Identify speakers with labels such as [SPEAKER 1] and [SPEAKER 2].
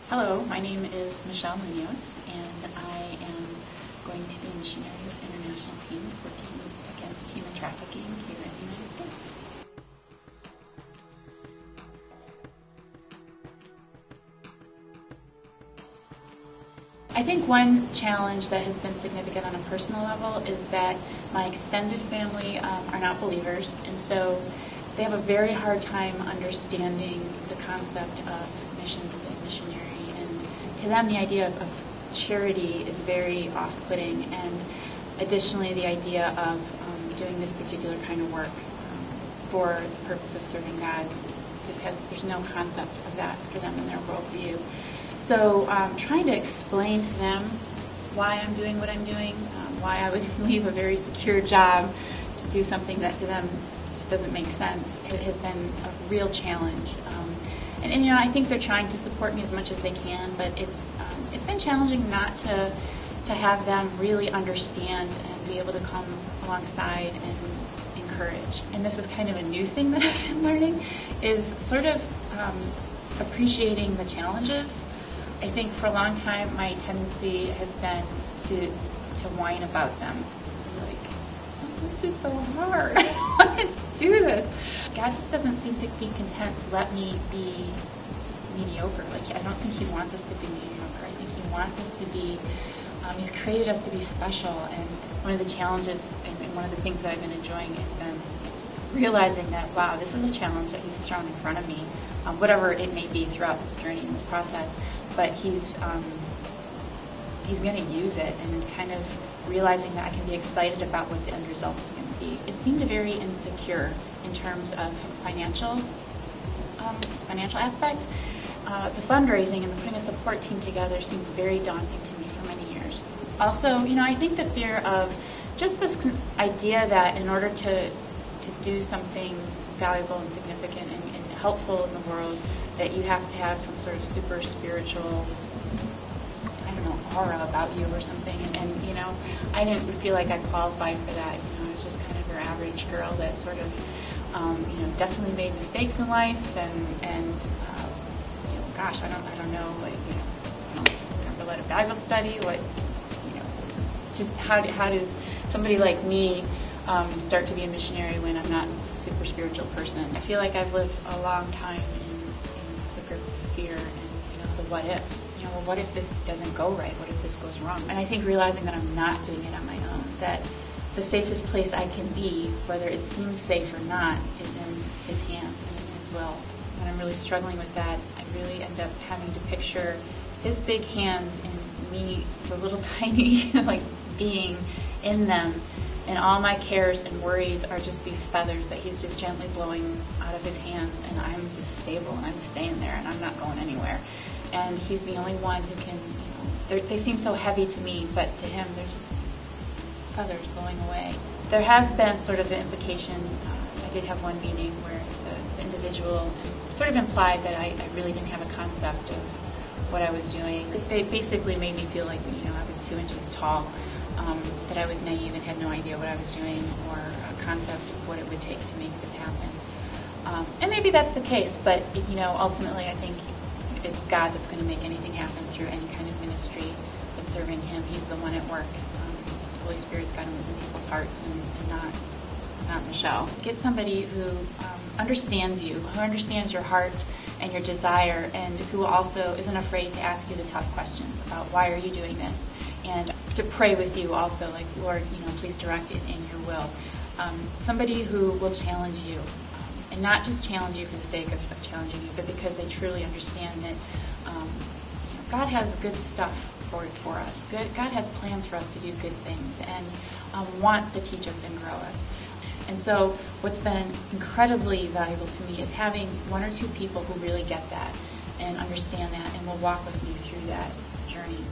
[SPEAKER 1] Hello, my name is Michele, and I am going to be a missionary with international teams working against human trafficking here in the United States. I think one challenge that has been significant on a personal level is that my extended family are not believers, and so they have a very hard time understanding the concept of missions and missionary. And to them, the idea of charity is very off-putting, and additionally, the idea of doing this particular kind of work for the purpose of serving God there's no concept of that for them in their worldview. So trying to explain to them why I'm doing what I'm doing, why I would leave a very secure job to do something that to them just doesn't make sense, it has been a real challenge. And I think they're trying to support me as much as they can, but it's been challenging not to have them really understand and be able to come alongside and encourage. And this is kind of a new thing that I've been learning, is sort of appreciating the challenges. I think for a long time my tendency has been to whine about them. Like, oh, this is so hard. I don't want to do this. God just doesn't seem to be content to let me be mediocre. Like, I don't think He wants us to be mediocre. I think He wants us to be, He's created us to be special. And one of the challenges and one of the things that I've been enjoying has been realizing that, wow, this is a challenge that He's thrown in front of me, whatever it may be throughout this journey and this process. But He's going to use it, and kind of realizing that I can be excited about what the end result is going to be. It seemed very insecure in terms of financial aspect. The fundraising and the putting a support team together seemed very daunting to me for many years. Also, I think the fear of just this idea that in order to do something valuable and significant and helpful in the world, that you have to have some sort of super spiritual, aura about you or something, and I didn't feel like I qualified for that. I was just kind of your average girl that sort of, definitely made mistakes in life, and gosh, I don't know, like, I don't never led a Bible study. Just how does somebody like me start to be a missionary when I'm not a super spiritual person? I feel like I've lived a long time in the grip of fear and the what ifs. Well, what if this doesn't go right? What if this goes wrong? And I think realizing that I'm not doing it on my own, that the safest place I can be, whether it seems safe or not, is in His hands and in His will. When I'm really struggling with that, I really end up having to picture His big hands and me, the little tiny being in them, and all my cares and worries are just these feathers that He's just gently blowing out of His hands, and I'm just stable and I'm staying there and I'm not going anywhere. And He's the only one who can, they seem so heavy to me, but to Him they're just feathers blowing away. There has been sort of the implication, I did have one meeting where the individual sort of implied that I really didn't have a concept of what I was doing. They basically made me feel like I was 2 inches tall, that I was naive and had no idea what I was doing or a concept of what it would take to make this happen. And maybe that's the case, but ultimately I think it's God that's going to make anything happen through any kind of ministry that's serving Him. He's the one at work. The Holy Spirit's got to move in people's hearts and not Michele. Get somebody who understands you, who understands your heart and your desire, and who also isn't afraid to ask you the tough questions about why are you doing this, and to pray with you also, like, Lord, please direct it in your will. Somebody who will challenge you. And not just challenge you for the sake of challenging you, but because they truly understand that God has good stuff for us. God has plans for us to do good things, and wants to teach us and grow us. And so what's been incredibly valuable to me is having 1 or 2 people who really get that and understand that and will walk with me through that journey.